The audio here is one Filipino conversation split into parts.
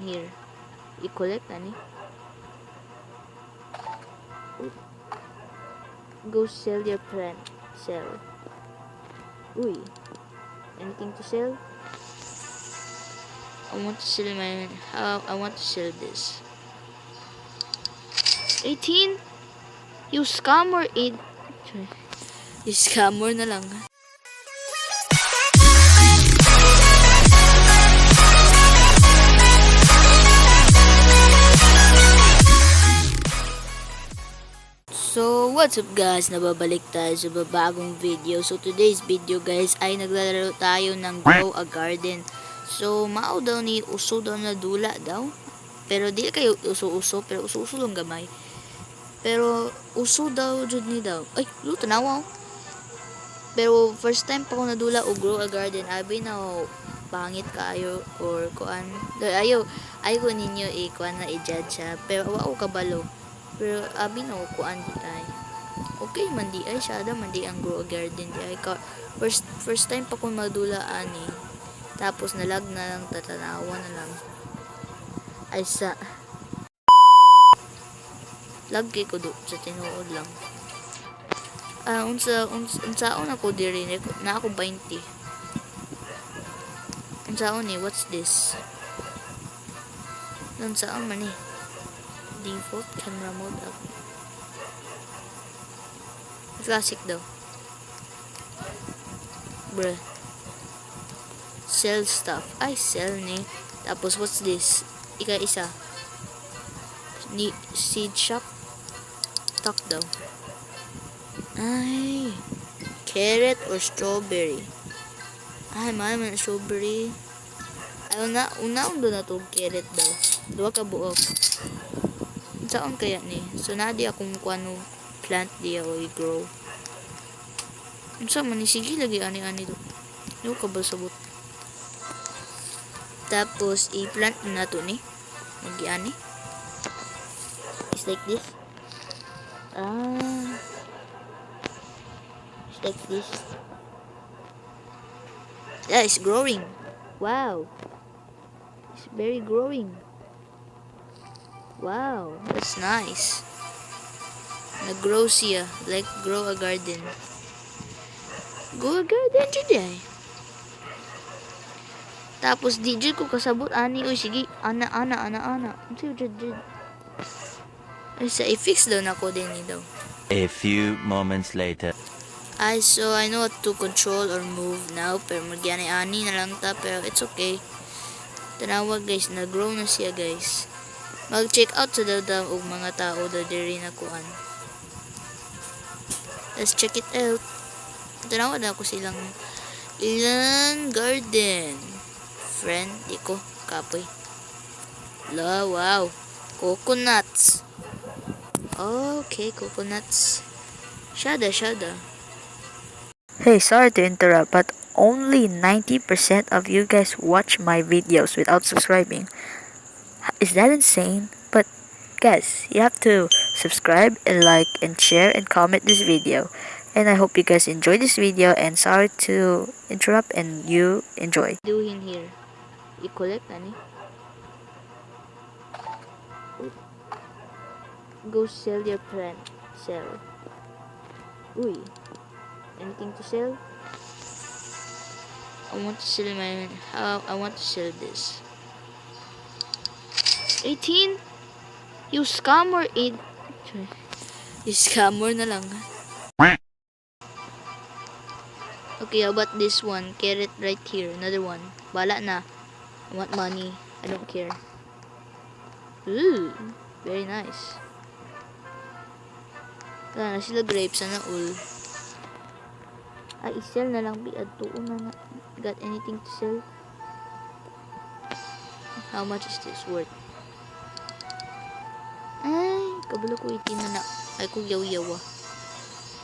Here, i-collect ani. Go sell your plant. Sell. Uy. Anything to sell? I want to sell I want to sell this. 18? You scammer 8. You scammer na lang. So, what's up guys? Nababalik tayo sa bagong video. So, today's video guys ay naglalaro tayo ng Grow a Garden. So, mao daw ni uso daw na dula daw. Pero di kayo uso-uso, pero uso-uso lang gamay. Pero uso daw jud ni daw. Ay, luto tanawa. Pero first time pa ko nadula og Grow a Garden. Abi na pangit kaayo or kuan. Ayo ko ninyo kuan na i-judge ha. Pero wa ko kabalo. Pero abi na kuan di ay. Okay man di ay siya man di ang Grow a Garden di ay. First time pa ko madula ani. Tapos nalag na lang tatanawa na lang. Ay sa lagi ko do sa tinuod lang. Unsaon ako diri na ako 20. Unsaon ni what's this? Unsaon man ni? Default camera mode up. Classic daw. Bruh. Sell stuff. Ay, sell ni. Tapos what's this? Isa. Seed shop. Talk daw. Ay. Carrot or strawberry. Ay, mahal man strawberry. Ay, una do na to carrot daw. Duwa ka buok. Saan kaya ni? So, nadi akong kuano plant diya o i-grow. Unsa man ni sige lagi ani-ani do. Yo ka ba sabot. Tapos i-plant na to ni. Magi-ani. It's like this. It's like this. Yeah, it's growing. Wow. It's very growing. Wow, that's nice. Nag-grow siya. Like, grow a garden. Grow a garden dyan. Tapos, di dyan ko kasabot. Ani, uy, sige. Ana. Sige, dyan. Ay, sa i-fix daw na ko din daw. A few moments later. So, I know what to control or move now. Pero, magyani-ani na lang ta. Pero, it's okay. Tanawa, guys. Nag-grow na siya, guys. Mag-check out sa daw og mga tao da diri na kuan. Let's check it out. Tanawa na ako silang ilang garden. Friend, di ko kapoy. Wow. Coconuts. Okay, coconuts. Shada. Hey, sorry to interrupt, but only 90% of you guys watch my videos without subscribing. Is that insane? But guys, you have to subscribe and like and share and comment this video. And I hope you guys enjoy this video, and sorry to interrupt and you enjoy. Doing here. I-collect ani. Go sell your plant. Sell. Uy. Anything to sell? I want to sell this. 18? You scammer 8. You scammer na lang. Okay, how about this one? Carrot right here. Another one. Bala na. I want money. I don't care. Ooh. Very nice. Wala na sila grapes na all. Ay, i-sell na lang. Tuon na na. Got anything to sell? How much is this worth? Ay, kabalo ko itin na. Ay, kung yaw-yawa.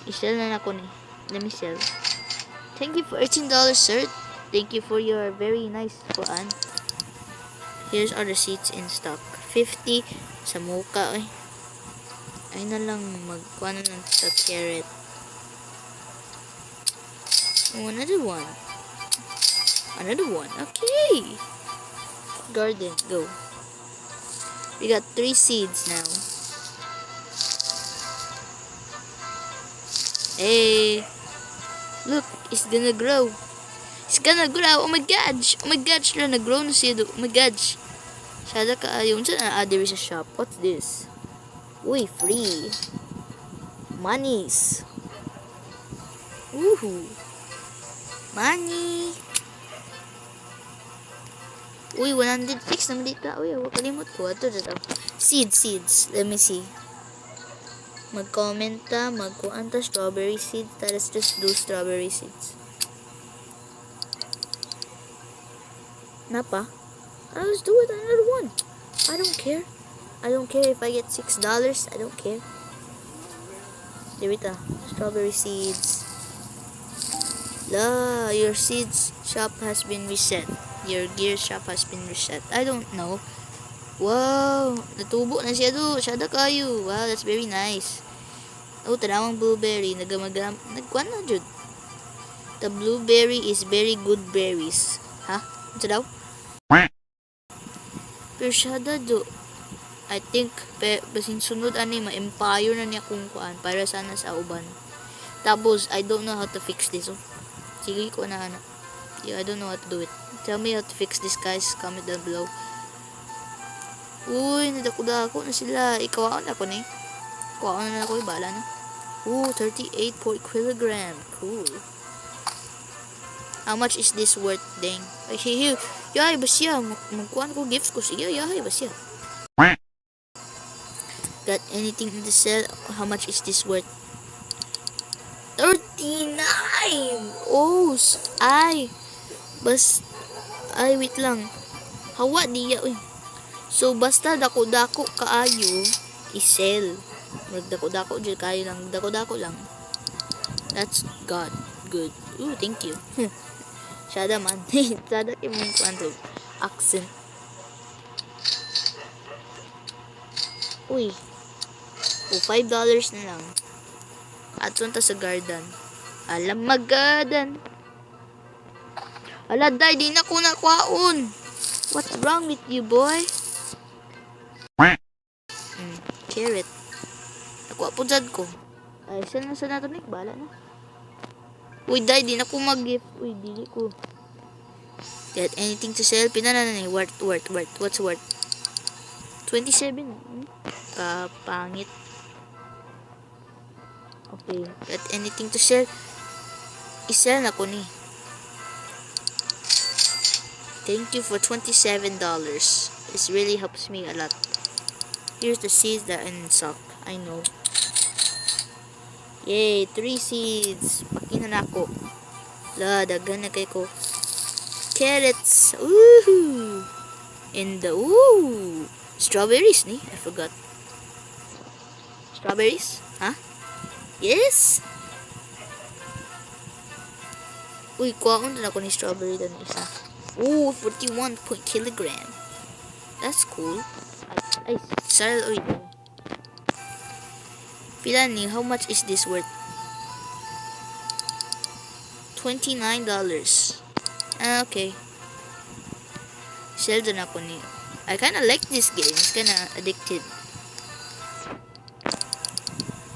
I-sell na ko ni. Let me sell. Thank you for $18, sir. Thank you for your very nice kuan. Here's our receipts in stock. 50 sa muka eh. Ay na lang magkuan na lang sa carrot. Oh, another one. Okay. Garden, go. We got 3 seeds now. Hey, look, it's gonna grow. It's gonna grow. Oh my gosh. Oh my gosh, nag-grow na siya. Oh my gosh. Sada ka yung sa na-adder sa shop. What's this? Uy, free. Monies. Woohoo. Money. Uy, 100 fix naman dito. Uy, huwag kalimot ko. Ito. Seeds. Let me see. Mag-comment ta, magkuhan ta strawberry seeds. Let's just do strawberry seeds. Napa? Let's do it another one. I don't care. I don't care if I get $6. I don't care. There it is. Strawberry seeds. La, your seeds shop has been reset. Your gear shop has been reset. I don't know. Wow, natubo na siya do. Sada kayo. Wow, that's very nice. Oh, tanawang blueberry. Nagkuhan na jud. The blueberry is very good berries. Ha? Ito daw? Pero sada do. I think, basin sunod ani ma-empire na niya kung kuan para sana sa uban. Tapos, I don't know how to fix this. Oh. Sige ko na ana. Yeah, I don't know how to do it. Tell me how to fix this, guys. Comment down below. Uy, nadako-dako na sila. Ikawaon ako ni. Ikawaon na ako. Bala na. Ooh, 38 per kilogram. Cool. How much is this worth, dang? Ay, here. Yahay ba siya? Magkuhan ko gifts ko siya. Yahay ba siya? Got anything in the sale? How much is this worth? 39! Oh, ay. Ay, wait lang. Hawa diya, uy. So, basta dako-dako kaayo, i-sell. Magdako-dako dyan kayo lang. Dako-dako lang. That's God. Good. Ooh, thank you. Sada man. Sada kayo mong kwento. Accent. Uy. Oh, $5 na lang. At punta sa garden. Alam magadan. Ala, day, di na ko nakwaon. What's wrong with you, boy? Carrot. Nakuha po dyan ko. Ay, saan na sa nato ni? Bala na. Uy, day, di na ko mag-gift. Uy, dili ko. Got anything to sell? Pinana na ni. Worth. What's worth? 27. Kapangit. Okay. Got anything to sell? I-sell na ko ni. Thank you for $27. This really helps me a lot. Here's the seeds that are in stock. I know. Yay, 3 seeds. Pakinan ako. La, dagan na kay ko. Carrots. Woohoo! And the strawberries ni. I forgot. Strawberries? Huh? Yes. Uy, kuhaon na ako ni strawberry dan isa. Ooh, 41 kilogram. That's cool. Ay, saril uy. Pila ni, how much is this worth? $29. Okay. Sell na ako ni. I kinda like this game. It's kinda addicted.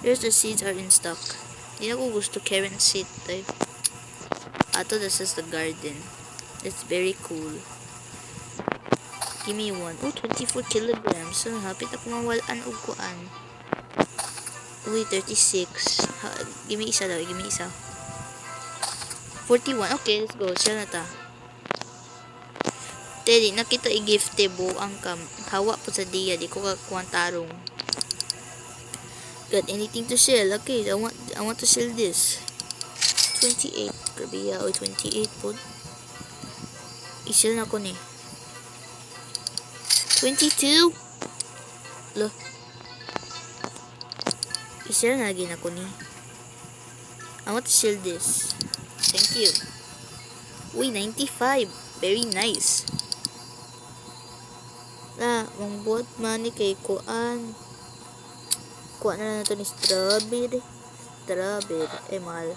Here's the seeds are in stock. Hindi na ko gusto Karen seed type. Ato, this is the garden. It's very cool. Give me one. Oh, 24 kilograms. So, hapit ako mawalaan og kuan. Uy, 36. Give me isa daw. Give me isa. 41. Okay, let's go. Sell na ta. Teddy, nakita i-gifte bo ang hawa po sa diya. Di ko kakuan tarong. Got anything to sell? Okay, I want to sell this. 28. Grabe ya. Uy, 28 po. I-sell na ko ni. 22. Look. I-sell na lagi na ko ni. I want to sell this. Thank you. Uy, 95. Very nice. Mong buhat money kay kuan. Kuha na nato ni strawberry. Mahal.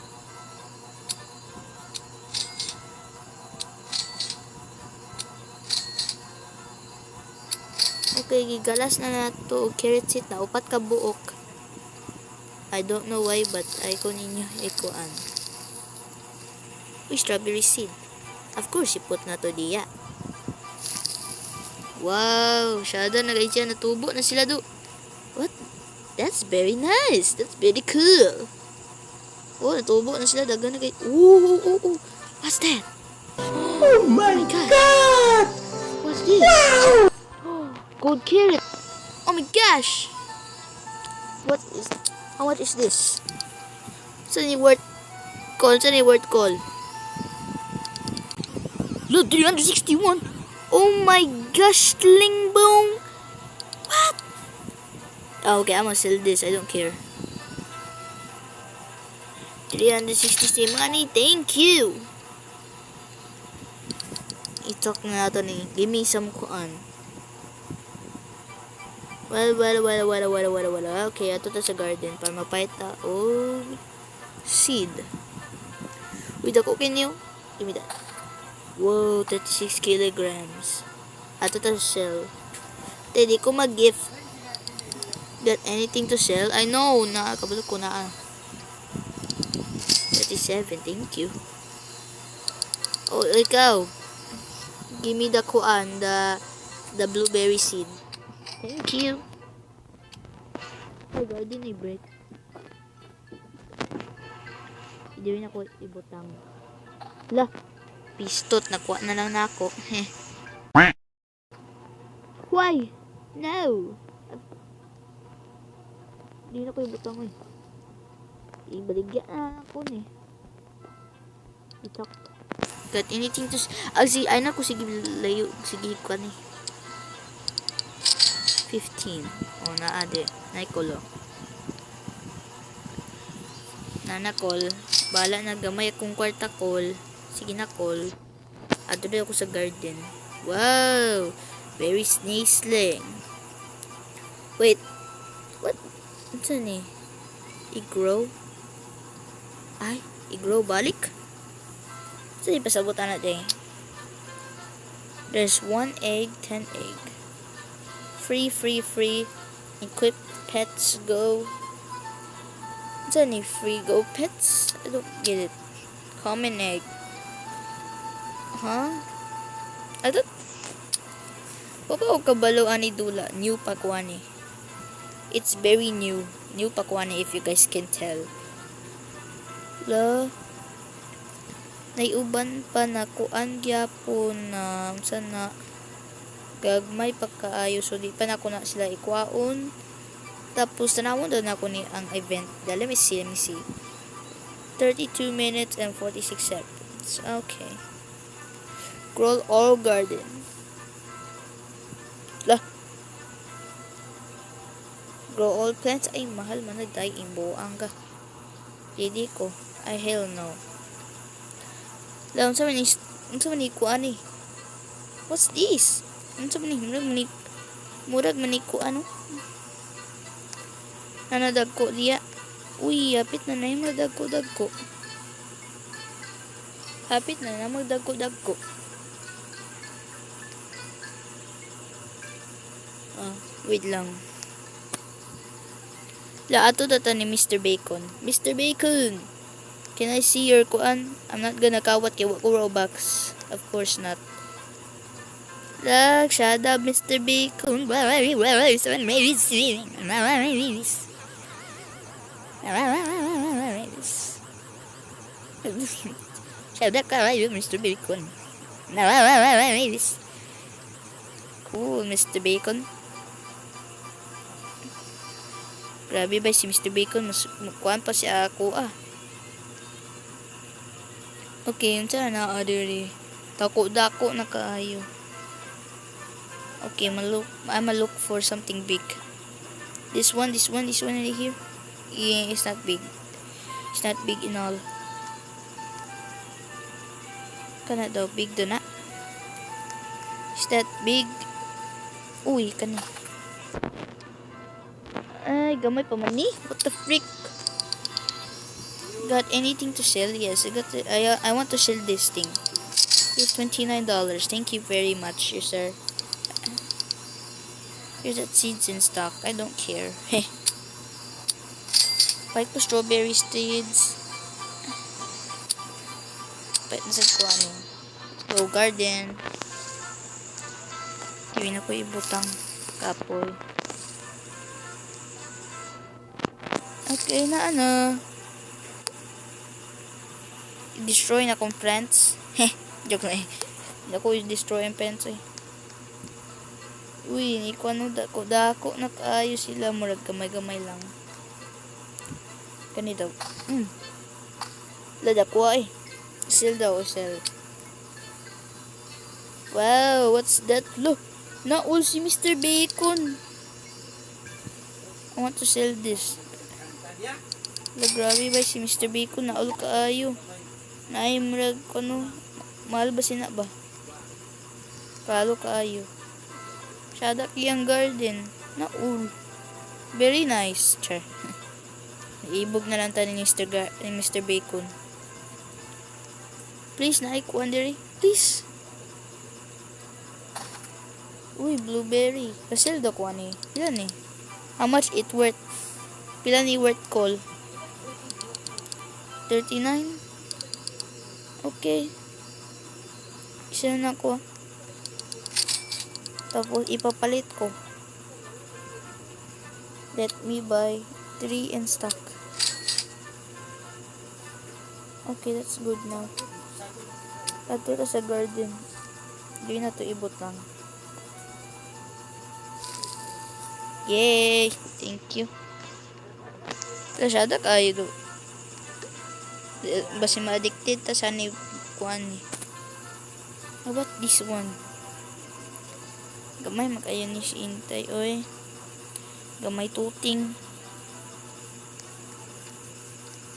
Okay, gigalas na nato og carrot seed na upat ka buok. I don't know why but ay ko ninyo ikuan. Uy, strawberry seed. Of course, ipot na to diya. Wow, syada na guys yan. Natubo na sila do. What? That's very nice. That's very cool. Oh, natubo na sila. Dagan na guys. Ooh. What's that? Oh my god! What's this? Wow! Gold carrot. Oh my gosh! How much is this? Saan yung word call? Look, 361. Oh my gosh, Lingbong. What? Oh, okay, I'm gonna sell this. I don't care. 360 money. Thank you. I-talk na nato ni. Give me some kuan. Well. Okay, ato to sa garden para mapayta. Oh, seed. Wait, ako kinyo. Give me that. Whoa, 36 kilograms. Ato to sell. Di ko mag-gift. Got anything to sell? I know na. Kabalo ko na. 37, thank you. Oh, ikaw. Give me the kuan, the blueberry seed. Thank you. Oh, garden ay break. Hindi rin ako ibutang. Lah, pistot. Nakuha na lang na ako. Why? No. Hindi na ko ibutang eh. Ibaligyan na ako eh. Itak. Got anything to... ay na ko sige layo. Sige ko ni. 15. Oh, naade. Naikolo. Nanakol. Bala na gamay akong kwarta call. Sige na call. Ato na ako sa garden. Wow! Very sneezling. Wait. What? Ano ni? I-grow? Ay, i-grow balik? Saan ipasabutan natin? There's 1 egg, 10 egg. Free. Equip pets, go. Saan ni free go pets? I don't get it. Common egg. Huh? I don't... Papa o kabalo ani dula. New pakwani. It's very new. New pakwani if you guys can tell. La. Naiuban pa na kuan gyapon na sana gagmay pagkaayo so di pa na ko na sila ikwaon. Tapos tanawon daw na ko ni ang event. Let me see. 32 minutes and 46 seconds. Okay. Grow all garden. La. Grow all plants. Ay, mahal man na day imbo ang ka. Didi ko. I hell no. La, unsa man ni kuan ni? What's this? Unsa man ni murag man ni kuan no? Nanadagko diya. Uy, hapit na yung magdagko. Hapit na magdagko. Wait lang. La, ato data ni Mr. Bacon. Mr. Bacon! Can I see your kuan? I'm not gonna kawat kay wako Robux. Of course not. Look, shut up, Mr. Bacon. Shut up, Mr. Bacon. Cool, Mr. Bacon. Grabe ba si Mr. Bacon? Mas kuan pa si ako Okay, yun sana na adiri. Dako na kaayo. Okay, I'ma look for something big. This one right here. Yeah, it's not big. It's not big in all. Kana daw big do na. Is that big? Uy, kana. Ay, gamay pa man ni. What the frick? Got anything to sell? Yes, I want to sell this thing. It's $29. Thank you very much, sir. Here's that seeds in stock. I don't care. Heh. Pahit ko strawberry seeds. Pahit na sa ko ano. Go garden. Hindi na ko ibutang kapoy. Okay na ano. I-destroy na kong plants. Heh. Joke na eh. Hindi ako i-destroy ang plants eh. Uy, hindi ko ano dako na kaayo sila. Murag gamay-gamay lang. Ganito. Lada ko eh. Sell daw, sell. Wow, what's that? Look, naul si Mr. Bacon. I want to sell this. La, grabe ba si Mr. Bacon? Naul kaayo. Naay murag ano. Mahal ba sina ba? Kalo kaayo. Shadak yung garden. Naul. Very nice. Char. Iibog na lang tayo ni Mr. Bacon. Please, naikuan diri. Please. Uy, blueberry. Kasel do ko ani. Pila ni? How much it worth? Pila ni worth call? 39? Okay. Isa na ko. Tapos ipapalit ko. Let me buy 3 in stock. Okay, that's good now. Ato ta sa garden. Hindi na to ibot lang. Yay! Thank you. Kasyada kayo do. Basi ma-addicted ta sa ni kuan ni. How about this one? Gamay makayo ni si Intay, oy. Gamay tuting.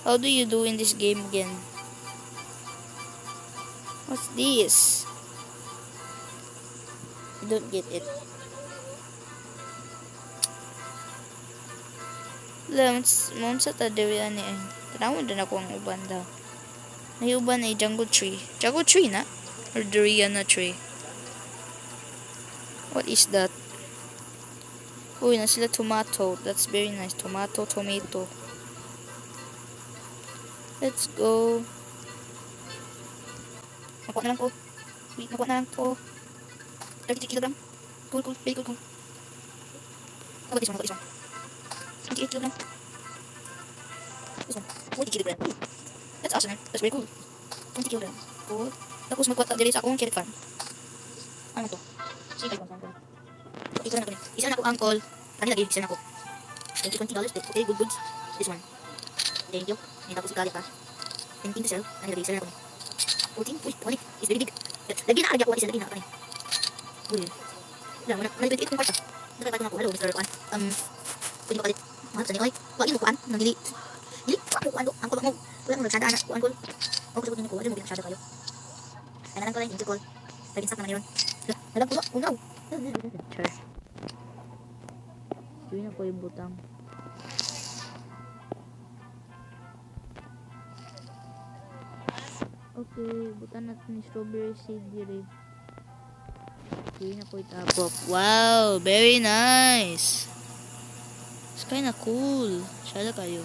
How do you do in this game again? What's this? I don't get it. Mount sa tadawi ani eh. Tanawon din ako ang uban daw. May uban ay jungle tree. Jungle tree na? Or durian na tree? What is that? Uy, na sila tomato. That's very nice. Tomato. Let's go. Nakuha na lang ko. Wait, nakuha na lang ko. 33 kilogram. Cool. Very cool. How about this one? 28 kilogram. This one. 40 kilogram. That's awesome, man. That's very cool. 20 kilogram. Cool. Tapos magkwata diri sa akong carrot farm. Ano to? Sige, kung saan ko. Ito na ko ni. Isa na ko uncle. Ano lagi? Isa na ko. Thank you, $20. Okay, good goods. This one. Thank you. May tapos ikalit pa. 10 to sell. Ano lagi? Isa na ko ni. 14. Uy, kumanik. It's very big. Lagi na karga ko. Isa lagi na. Uy. Wala, wala 28 kong kwarta. Dapat pa ko. Hello, Mr. Kuan. Pwede makalit. Mahal sa ni. Oy, wag mo kuan. Nang dili. Dili. Kuan do. Ang mo. Wala mo nagsada anak. Kuan ko. Ako sa ko. Wala mo binasyado kayo. Kailangan ko lang yung call. Lagi sa naman yun. Alam ko ba? Unaw. Sure. Yun na ko yung butang. Okay, butan natin yung strawberry seed diri. Yun na ko itapok. Wow, very nice. It's kinda cool. Sala kayo.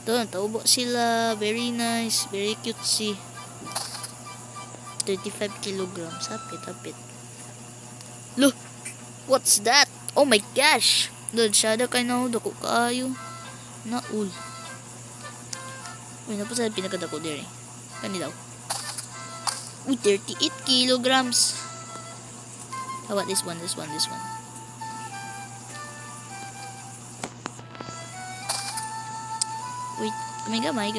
Ito, taubo sila. Very nice. Very cutesy. 35 kilograms. Hapit. Look! What's that? Oh my gosh! Dod, syada kay na dako kaayo. Naul. Uy, napasal pinakadako diri. Kani daw. Uy, 38 kilograms. How about this one? Wait, gamay.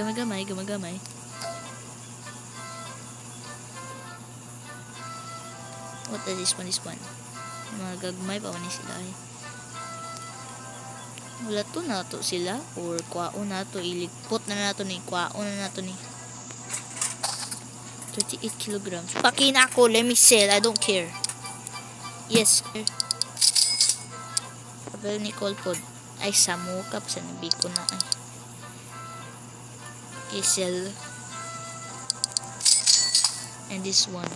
What is this one? Mga gagmay pa ni sila eh. Wala to na to sila or kwaon na to iligpot na nato ni kwaon na nato ni 38 kilograms. Pakin ako, let me sell. I don't care. Yes, sir. Kapag ni Colpod ay samukap sa nabi ko na ay. Okay, sell. And this one.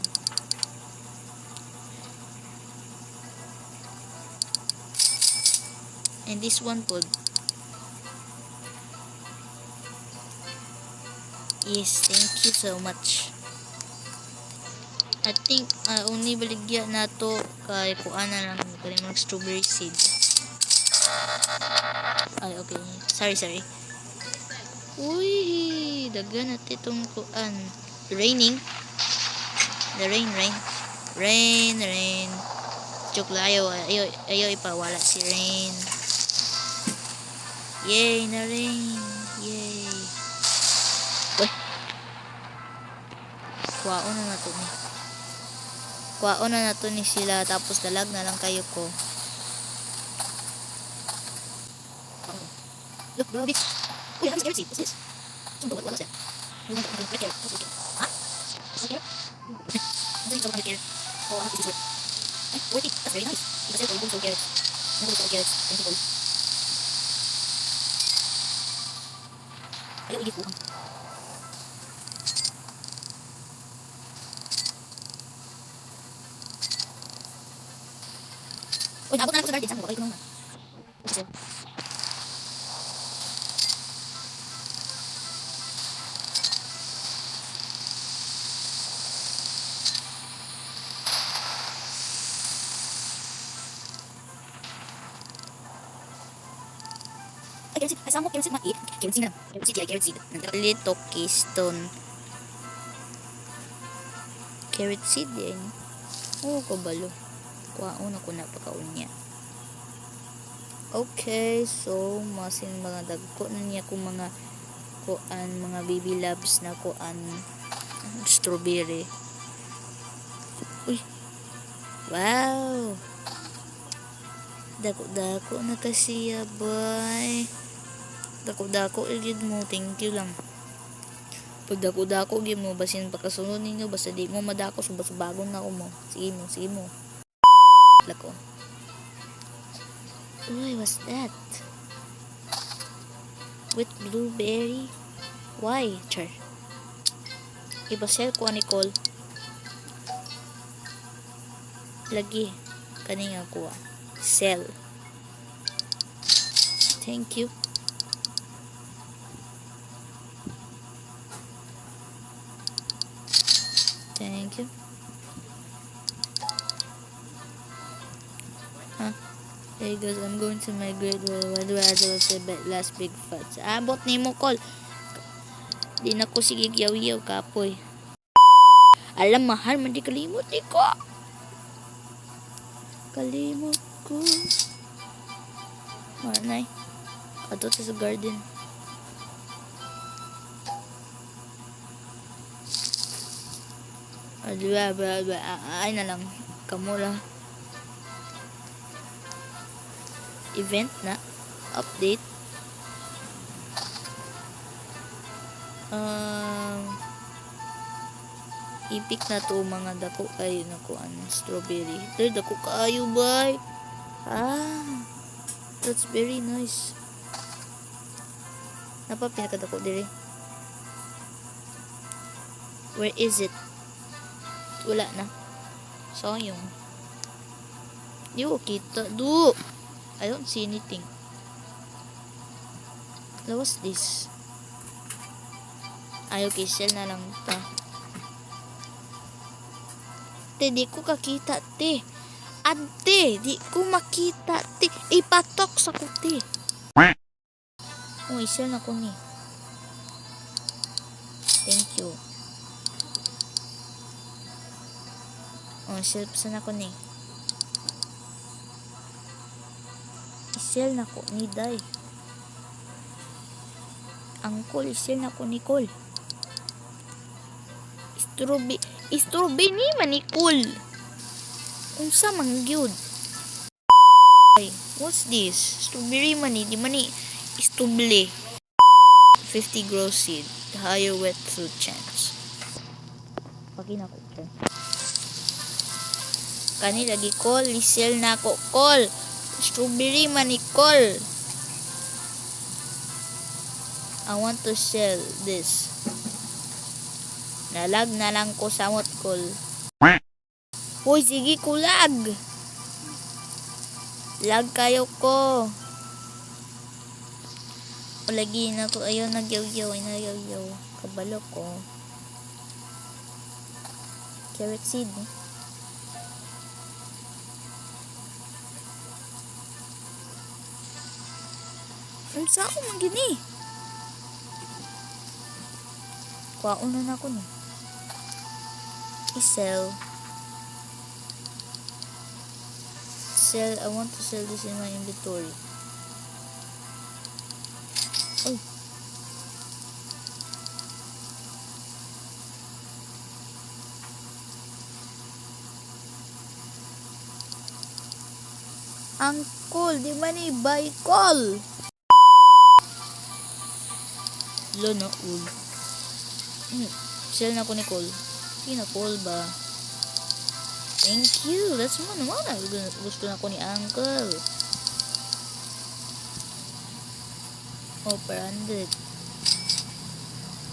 And this one po. Yes, thank you so much. I think only baligya na to kay kuan na lang kay mag strawberry seed. Ay, okay. Sorry. Uy, dagan natin itong kuan. Raining. The rain. Rain. Chukla, ayaw ipawala si rain. Yay, na rain. Yay. Uy. Kwaon na na to ni sila, tapos dalag na lang kayo ko. Look, bro, big. Uy, that was scary. What's this? What was that? Huh? Okay. What's it? Oh, I have to do it. Ay, worth it. That's very nice. Because they're going to get it. I'm going to get it. Thank you, ayaw igit ko. Uy, naabot na ako sa garden. Saan ko? Okay ko naman. Kasi carrot seed. Ay, saan mo carrot seed mait? Carrot seed na. Carrot seed. Lito keystone. Carrot seed yan. Oo, kabalo. Kuhaon ako na pagkaon niya. Okay, so masin mga dagko na niya kung mga kuan, mga baby loves na kuan strawberry. Uy. Wow. Dako na kasi boy. Dako igid mo, thank you lang. Pag dako gid mo basin pagkasunod ninyo basta di mo madako subagon na ko mo. Sige mo. Lako. Uy, what's that? With blueberry? Why, char? Ibasel ko Nicole. Lagi kani nga ko. Sell. Thank you. Hey guys, I'm going to my grade. What do I do sa last big fats? Abot ni mo, call. Di na ko sige yaw kapoy. Alam, mahal, mandi kalimot ko. Kalimot ko. Manay. Ato sa garden. Ay na lang. Kamu lang. Event na. Update. Ipik na to mga dako kayo na kuan strawberry. Dako kayo bay. That's very nice. Napa pinakadako dire? Where is it? Wala na. Sayang. Yo, kita. I don't see anything. What's this? Ay, okay. Sell na lang ta. Te, di ko kakita, te. Ante, di ko makita, te. Ipatok sa ko, te. Oh, sell na ko ni. Thank you. Oh, sell na ko ni. Isel na ko ni Day. Angkol, isel na ko ni Col. Strawberry ni manikol. Unsa man gyud? Ay, what's this? Strawberry mani, di mani istuble. 50 grow seed, higher wet fruit chance. Pagina ko. Kani lagi Col, isel na ko Col. Strawberry manicol. I want to sell this. Nalag na lang ko sa motkol. Hoy, sige kulag. Lag kayo ko. Lagi na ko. Ayaw nagyaw-yaw. Ay nagyaw-yaw. Kabalo ko. Carrot seed. Sa ako man gini. Kwaon na ako ni. I-sell. I want to sell this in my inventory. Oh. Uncle, di man buy call. Lo na ul. Sell na ko ni call. Hindi na call ba? Thank you. That's mo naman. Gusto na ko ni uncle. Oh, 400.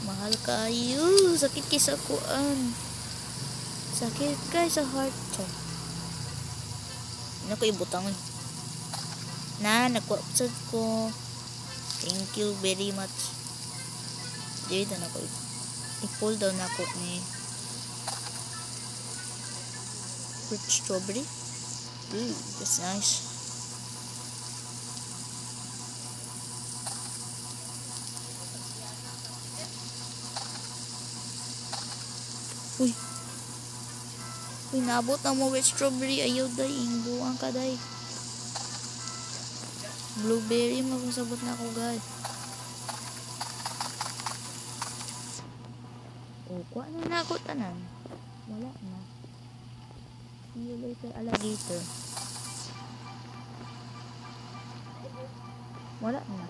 Mahal kayo. Sakit kay sa kuan. Sakit kay sa heart. Ano ko ibutangon? Na, nagkwapsad ko. Thank you very much. Dito na ko. I-pull down na ko ni rich strawberry. Ooh, that's nice. Uy. Uy, naabot na mo rich strawberry. Ayaw day. Buang ka day. Blueberry. Magkasabot na ako guys. Oh, kuha na ako tanan. Wala na. See you later, alligator. Wala na.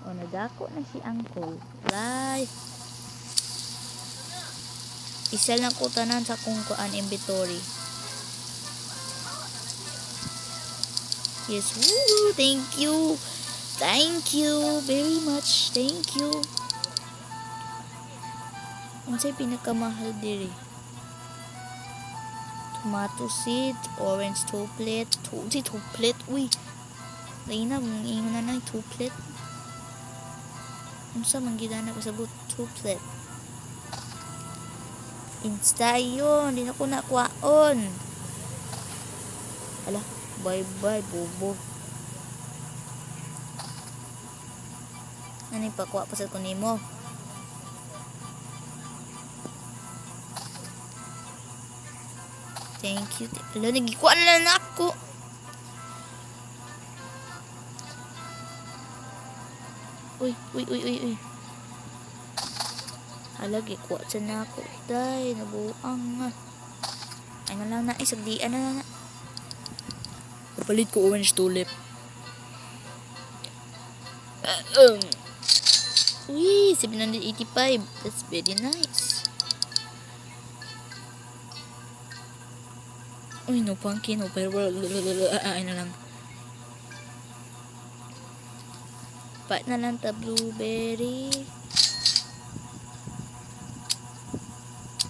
O, nadako na si uncle. Right. Isel na ko tanan sa kung kuan inventory. Yes, woo! Thank you. Thank you very much. Thank you. Ano sa'y pinakamahal diri? Tomato seed, orange tuplet, tuplet, uy. Lain na, ingon na na, tuplet. Ano sa manggida na kasabot, tuplet. Insta yun, di na ko nakwaon. Ala, bye-bye, bobo. Ano yung pakwa pa sa kunimo? Thank you. Ala, nagikuan na ako. Uy. Ala, gikuan sa na ako. Day, nabuang nga. Ay nga lang na, isagdian na. Kapalit ko orange tulip. Uy, 785. That's very nice. Uy, no pumpkin, no pero ay na lang. Pat na lang ta blueberry.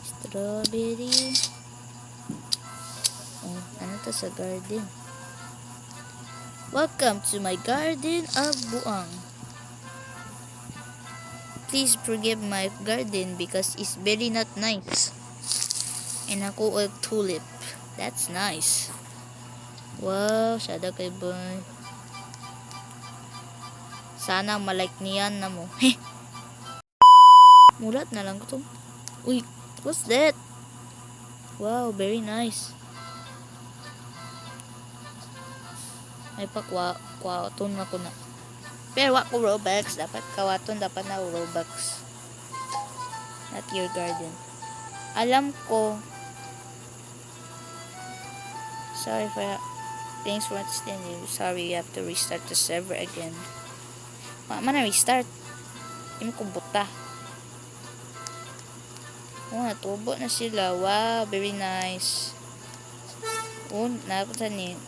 Strawberry. Oh, ano to sa garden? Welcome to my garden of buang. Please forgive my garden because it's very not nice. And ako a tulip. That's nice. Wow, sada kay boy. Sana malike niyan na mo. Heh. Mulat na lang ko to. Uy, what's that? Wow, very nice. Ay pa kwaton na ko na. Pero wako Robux. Dapat kawaton, dapat na Robux. Not your garden. Alam ko. Sorry for thanks for understanding. Sorry, you have to restart the server again. Mana restart? Hindi mo kubuta. Oh, natubo na sila. Wow, very nice. Oh, napunta ni.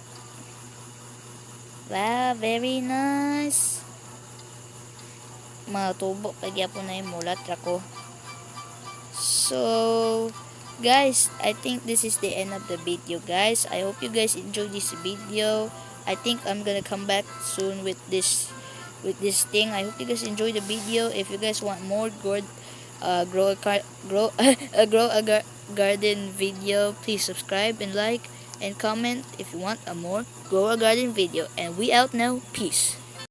Wow, very nice. Matubo. Kaya po na yung mulat ako. So, guys, I think this is the end of the video, guys. I hope you guys enjoyed this video. I think I'm gonna come back soon with this with this thing. I hope you guys enjoy the video. If you guys want more garden video, please subscribe and like and comment if you want a more grow a garden video. And we out now. Peace.